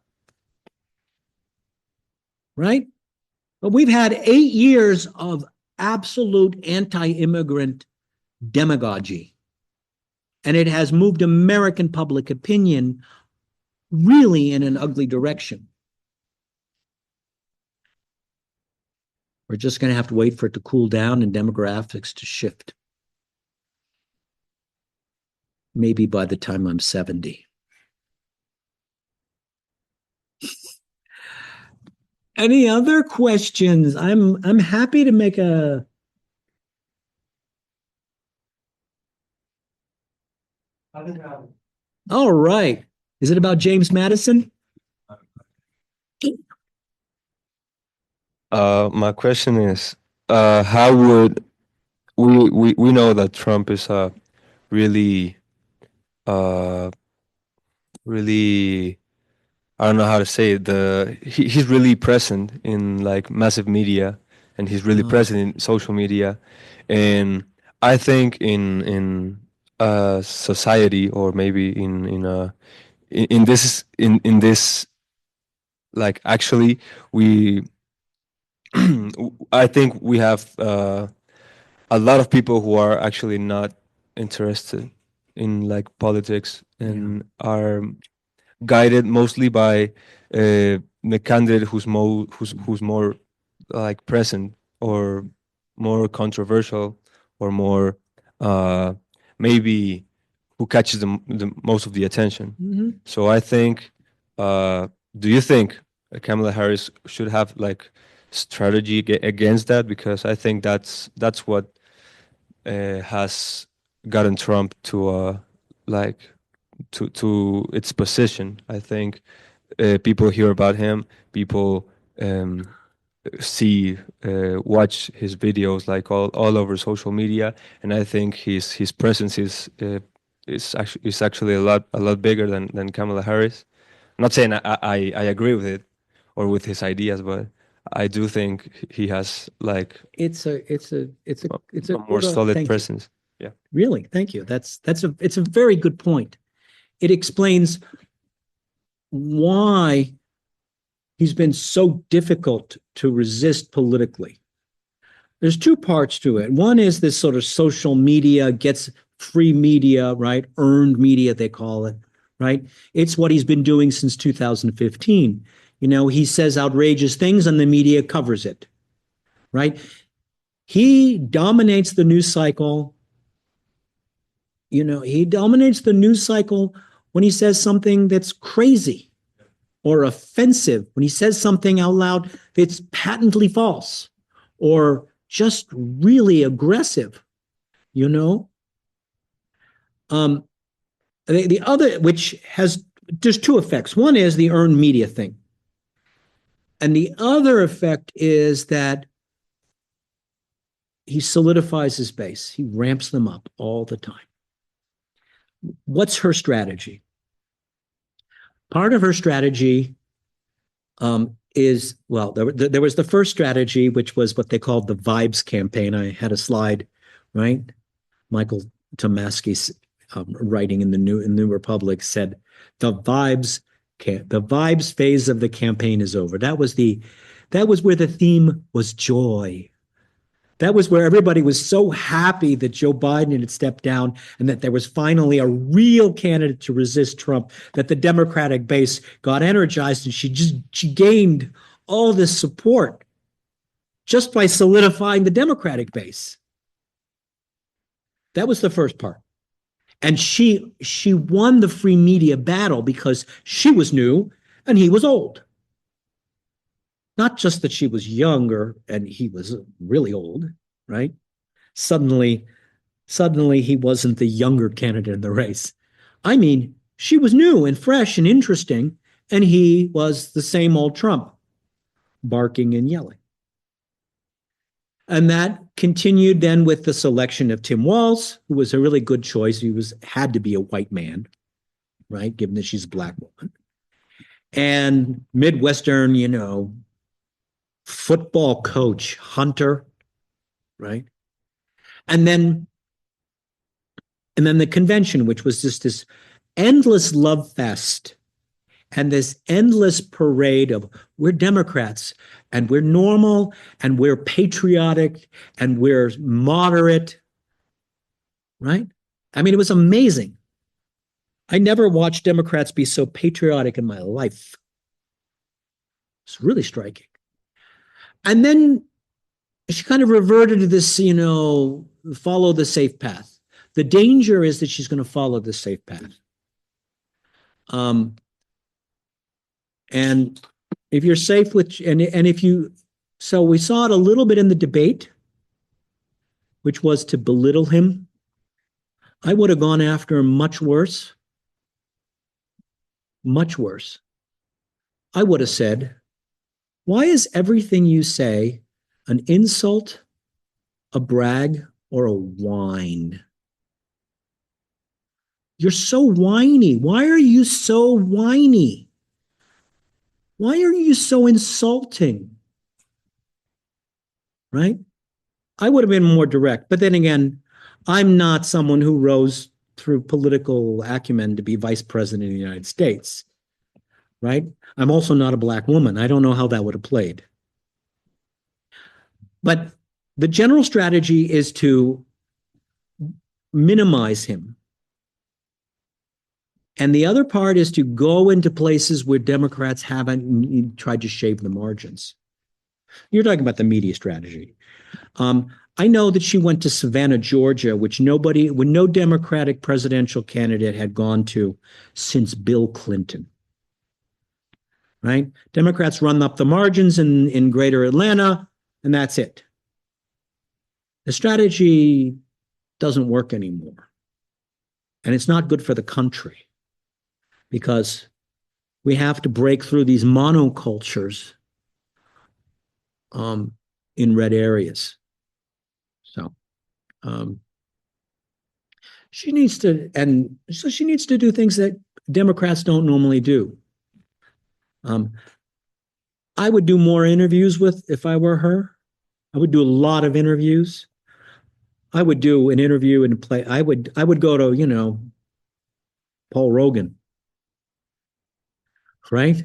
right? But we've had 8 years of absolute anti-immigrant demagogy. And it has moved American public opinion really in an ugly direction. We're just going to have to wait for it to cool down and demographics to shift. Maybe by the time I'm 70. Any other questions? I'm happy to make a all right. Is it about James Madison? My question is, how would we know that Trump is really really, I don't know how to say it, he's really present in like massive media, and he's really present in social media, and I think in society, or maybe in this, like, actually we I think we have a lot of people who are actually not interested in like politics, and are guided mostly by the candidate who's more like present, or more controversial, or more maybe who catches the most of the attention. Mm-hmm. So I think, do you think Kamala Harris should have like strategy against that? Because I think that's what has gotten Trump to like to its position. I think people hear about him, people watch his videos like all over social media, and I think his presence is actually a lot bigger than Kamala Harris. I'm not saying I agree with it or with his ideas, but I do think he has like It's a more solid thank you. presence. Yeah. Really, thank you. It's a very good point. It explains why he's been so difficult to resist politically. There's two parts to it. One is this sort of social media gets free media, right? Earned media, they call it, right? It's what he's been doing since 2015. You know, he says outrageous things and the media covers it, right? He dominates the news cycle. You know, he dominates the news cycle when he says something that's crazy or offensive, when he says something out loud that's patently false or just really aggressive, you know? The other, which has, there's two effects. One is the earned media thing. And the other effect is that he solidifies his base. He ramps them up all the time. What's her strategy? Part of her strategy is, well, there was the first strategy, which was what they called the vibes campaign. I had a slide, right? Michael Tomasky, writing in the New Republic, said the vibes phase of the campaign is over. That was where the theme was joy. That was where everybody was so happy that Joe Biden had stepped down and that there was finally a real candidate to resist Trump, that the Democratic base got energized, and she gained all this support just by solidifying the Democratic base. That was the first part. And she won the free media battle because she was new and he was old. Not just that she was younger and he was really old, right? Suddenly he wasn't the younger candidate in the race. I mean, she was new and fresh and interesting, and he was the same old Trump, barking and yelling. And that continued then with the selection of Tim Walz, who was a really good choice. He had to be a white man, right? Given that she's a black woman. And Midwestern, football coach, Hunter, right? And then the convention, which was just this endless love fest and this endless parade of we're Democrats and we're normal and we're patriotic and we're moderate, right? I mean, it was amazing. I never watched Democrats be so patriotic in my life. It's really striking. And then she kind of reverted to this, follow the safe path. The danger is that she's going to follow the safe path. And if you're safe with, so we saw it a little bit in the debate, which was to belittle him. I would have gone after him much worse. Much worse. I would have said, why is everything you say an insult, a brag, or a whine? You're so whiny. Why are you so whiny? Why are you so insulting? Right? I would have been more direct. But then again, I'm not someone who rose through political acumen to be vice president of the United States. Right? I'm also not a black woman. I don't know how that would have played. But the general strategy is to minimize him. And the other part is to go into places where Democrats haven't tried to shave the margins. You're talking about the media strategy. I know that she went to Savannah, Georgia, when no Democratic presidential candidate had gone to since Bill Clinton. Right? Democrats run up the margins in greater Atlanta, and that's it. The strategy doesn't work anymore. And it's not good for the country because we have to break through these monocultures in red areas. So she needs to do things that Democrats don't normally do. I would do more interviews if I were her. I would do a lot of interviews. I would do an interview and play. I would go to, Paul Rogan, right?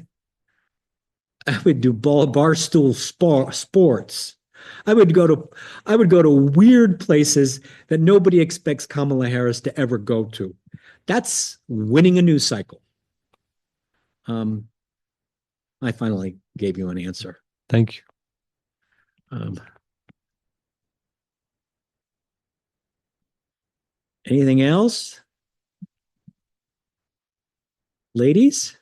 I would do barstool sports. I would go to weird places that nobody expects Kamala Harris to ever go to. That's winning a news cycle. I finally gave you an answer. Thank you. Anything else? Ladies?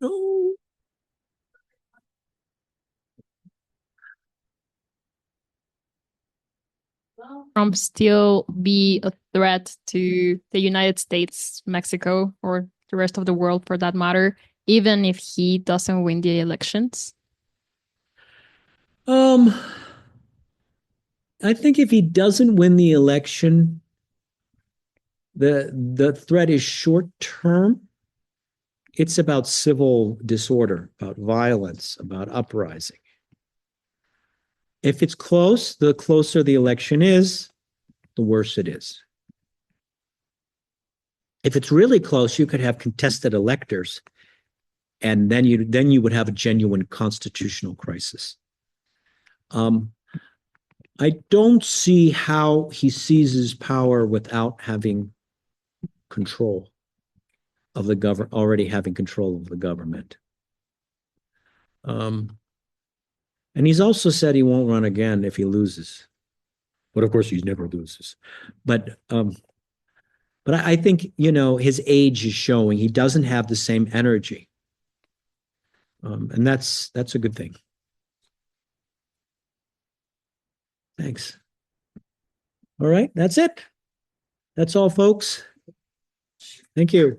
No. Trump still be a threat to the United States, Mexico, or the rest of the world for that matter, even if he doesn't win the elections? I think if he doesn't win the election, the threat is short term. It's about civil disorder, about violence, about uprising. If it's close, the closer the election is, the worse it is. If it's really close, you could have contested electors, and then you would have a genuine constitutional crisis. I don't see how he seizes power without having control of the government, already having control of the government. And he's also said he won't run again if he loses. But of course, he never loses. But I think, you know, his age is showing. He doesn't have the same energy. And that's a good thing. Thanks. All right, that's it. That's all, folks. Thank you.